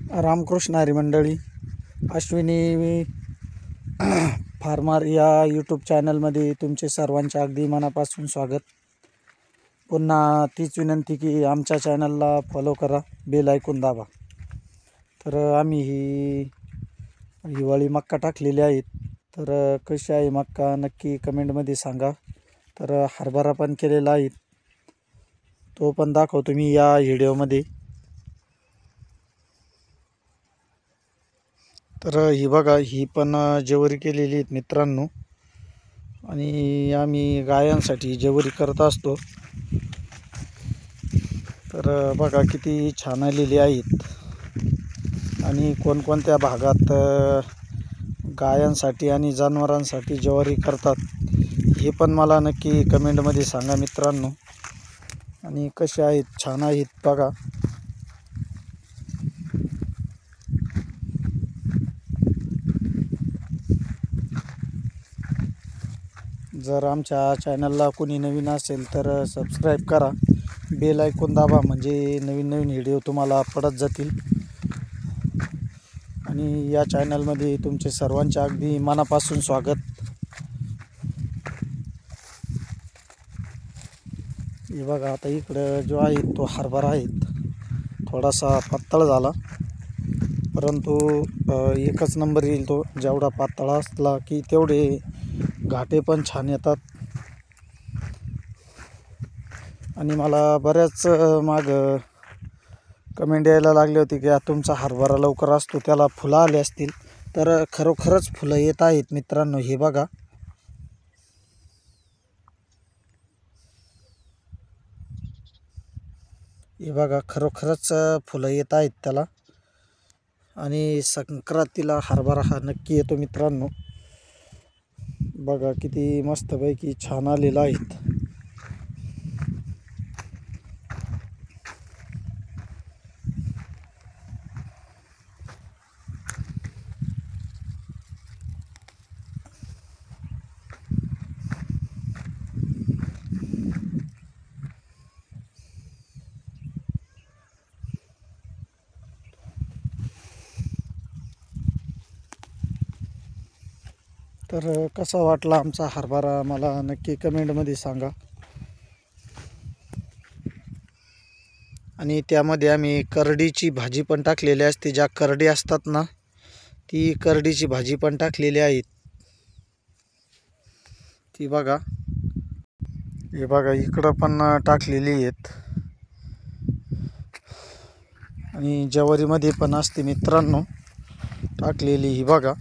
रामकृष्ण हरी मंडळी, अश्विनी फार्मर या यूट्यूब चॅनलमध्ये तुमचे सर्वांचे अगदी मनापासून स्वागत। पुन्हा तीच विनंती की आमच्या चॅनलला फॉलो करा, बेल आयकॉन दाबा। तर आम्ही ही हिवाळी मक्का टाकलेली आहेत, तर कशी आहे मक्का नक्की कमेंटमध्ये सांगा। तर हरभरा पण केलेला आहे, तो पण दाखवतो मी या व्हिडिओमध्ये। तर ही बघा, ही पण जेवरी केलेली आहेत मित्रांनो, आणि आम्ही गायांसाठी जेवरी करत असतो। तर बघा किती छान आलेली आहेत, आणि कोणकोणत्या भागात गायांसाठी आणि जनावरांसाठी जेवरी करतात हे पण मला नक्की कमेंटमध्ये सांगा मित्रांनो। आणि कसे आहेत, छान आहेत बघा। जर आमच्या चॅनलला कोणी नवीन असेल तर सबस्क्राईब करा, बेल आयकॉन दाबा, म्हणजे नवीन नवीन व्हिडिओ तुम्हाला पडत जातील। आणि या चॅनलमध्ये तुमचे सर्वांचे अगदी मनापासून स्वागत। हे बघा, आता इकडं जो आहे तो हरभरा आहे, थोडासा पातळ झाला, परंतु एकच नंबर येईल तो। जेवढा पातळ असला की तेवढे घाटे पण छान येतात। आणि मला बऱ्याच माग कमेंट यायला लागली होती की तुमचा हरभरा लवकर असतो, त्याला फुलं आले असतील। तर खरोखरच फुलं येत आहेत मित्रांनो। हे बघा, हे बघा, खरोखरच फुलं येत आहेत त्याला। आणि संक्रांतीला हरभरा हा नक्की येतो मित्रांनो। बघा किती मस्तपैकी छान आलेला आहेत। तर कसा वाटला आमचा हरभरा मला नक्की कमेंटमध्ये सांगा। आणि त्यामध्ये आम्ही करडीची भाजी पण टाकलेली असते, ज्या करडी असतात ना, ती करडीची भाजी पण टाकलेली आहे। ती बघा, हे बघा, इकडं पण टाकलेली आहेत। आणि ज्वारीमध्ये पण असते मित्रांनो टाकलेली, ही बघा।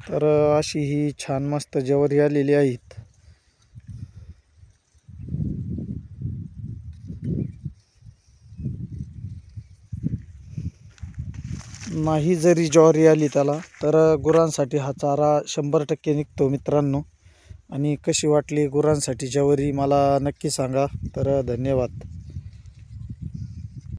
तर अशी ही छान मस्त ज्वारी आलेली आहेत। नाही जरी ज्वारी आली त्याला, तर गुरांसाठी हा चारा 100% निघतो मित्रांनो। आणि कशी वाटली गुरांसाठी ज्वारी मला नक्की सांगा। तर धन्यवाद।